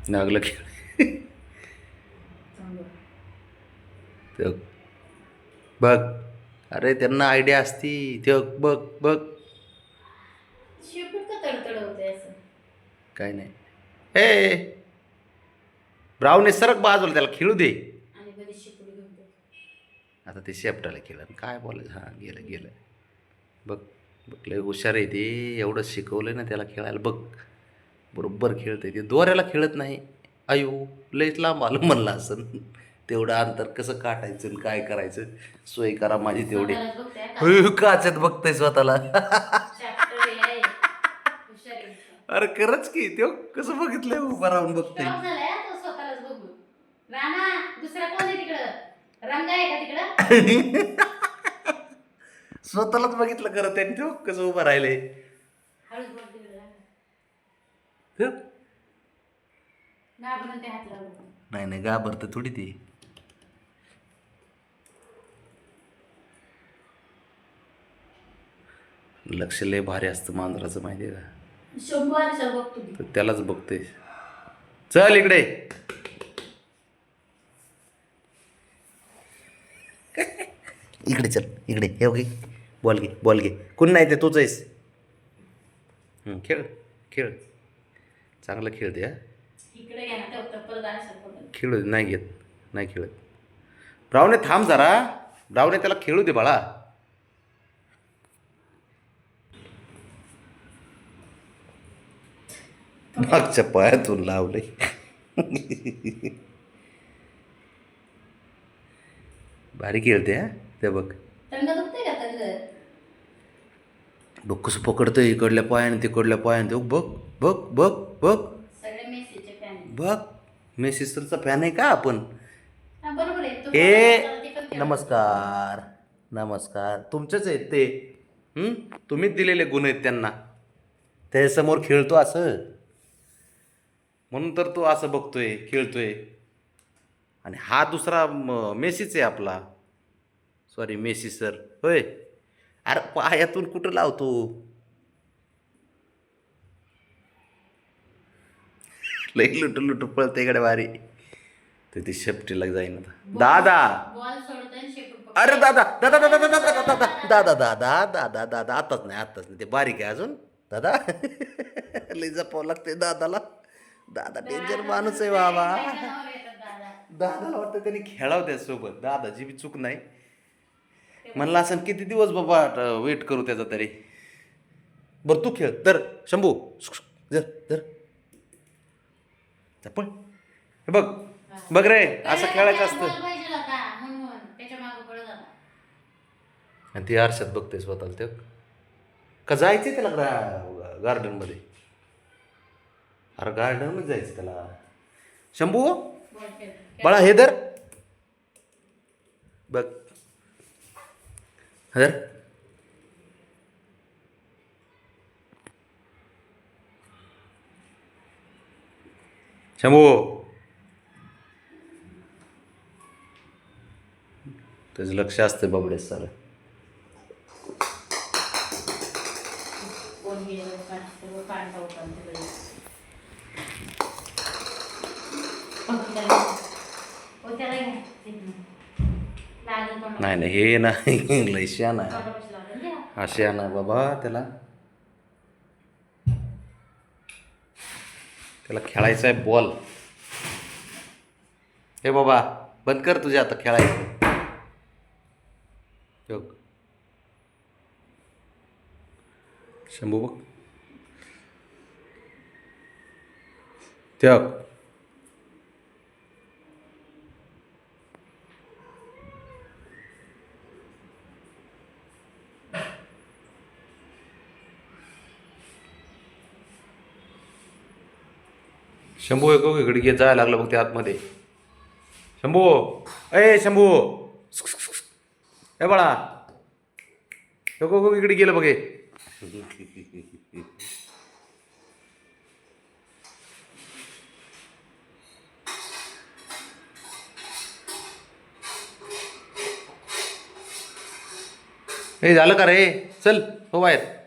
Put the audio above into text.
नागलं खेळ. ते बघ, अरे त्यांना आयडिया असती. ते बघ बघ. शेपूट का तडतड होते असं? काय नाही. ए ब्राऊन सरक बाजूला, त्याला खेळू दे. आणि कधी शेपूट घेऊन जातो. आता ते शेपटाला खेळलं काय बोलायचं. हां गेलं गेलं. बघ बघ, लय हुशार आहे ते. एवढं शिकवलं ना त्याला खेळायला. बघ बरोबर खेळतंय ते. दोऱ्याला खेळत नाही. अयो लयच लांब आलं म्हणलं असं. तेवढं अंतर कसं काटायचं आणि काय करायचं. सोय करा माझी तेवढी. स्वतःलाच बघते हा का? काच्यात बघतंय स्वतःला. चॅप्टर आहे. हुशार आहे. अरे खरंच की ते कसं बघितलंय उभं राहून बघतंय. स्टॉप झालाय हा तो स्वतःलाच बघून. राणा दुसरा कोण आहे तिकडं? रंगा आहे का तिकडं? स्वतःलाच बघितलं खरं त्याने. तो कसं उभं राहिलंय. हळूच बोल तिकडं राणा. हं? घाबरून ते हात लावून. नाही नाही घाबरतं थोडी ती. लक्ष लय भारी असतं मांजराचं माहिती आहे का. शंभू आणि सर बघतो मी. तर त्यालाच बघते. चल इकडे. इकडे चल इकडे. हे घे बॉल घे बॉल घे. कोण नाही ते तूच आहेस. खेळ खेळ. चांगलं खेळते हा. इकडे घ्या ना तेव्हा परत आणि सर बघतो. खेळू दे. नाही घेत नाही खेळत. ब्राऊने थांब जरा. ब्राऊने त्याला खेळू दे बाळा. मागच्या पायातून लावले. भारी खेळते हा. ते बघ तंग दुखते का तंग? बघ कसं पकडतंय इकडल्या पायाने तिकडल्या पायाने. ते बघ बघ बघ बघ सगळे मेसीचे फॅन. बघ. मेसी सरचा फॅन आहे का आपण. बरोबर आहे. तो ए बोलायला ते पण खेळतो. नमस्कार नमस्कार. तुमचेच आहेत ते. तुम्हीच दिलेले गुण आहेत त्यांना. त्याच्यासमोर खेळतो असं. म्हणून तर तो असं बघतोय खेळतोय. आणि हा दुसरा मेसीच आहे आपला. सॉरी मेसी सर होय. अरे पायातून कुठं लावतो. लई लुटू लुटू पळते इकडे वारी. तर ती शेपटीला जाईन आता. दादा बॉल सोडतो आणि शेपूट पकडतो. अरे दादा दादा दादा दादा दादा दादा दादा दादा दादा. आताच नाही ते बारीक आहे अजून. दादा लई जपावं लागते दादाला. दादा डेंजर माणूस आहे बाबा. बायका नावावर येतात दादा. दादाला वाटतं त्यांनी खेळावं त्यासोबत. दादाची बी चूक नाही. म्हणलं असं किती दिवस बाबा वेट करू त्याचा तरी. बरं तू खेळ तर शंभू. जर जर चप्पल. हे बघ बघ रे असं खेळायचं असतं. बॉल पाहिजे होता म्हणून त्याच्या मागे पळत होता. आणि ती आरशात बघते स्वतःला. ते का जायचं त्याला गार्डनमध्ये. अरे गार्डनमध्ये जायचं त्याला. शंभू बॉल खेळतो. बाळा हे धर. बघ धर. शंभू त्याचं लक्ष असतं बाबडेच सारं. कोण गेलं सर्व काढता होता तिकडे. हो त्याला घ्या. लागेल पण नाही नाही हे नाही. लय शहाणा आहे. कपाशी लागेल द्या. हा शहाणा आहे बाबा. त्याला त्याला खेळायचा आहे बॉल. हे बाबा बंद कर तुझ्या आता खेळायचं. बघ शंभू बघ. त्या शंभू एक इकडे घे. जायला लागलं बघ ते आतमध्ये. शंभू ए शंभू. ए बाळा नको इकडे गेलं बघे. हे झालं का रे. चल हो बाहेर.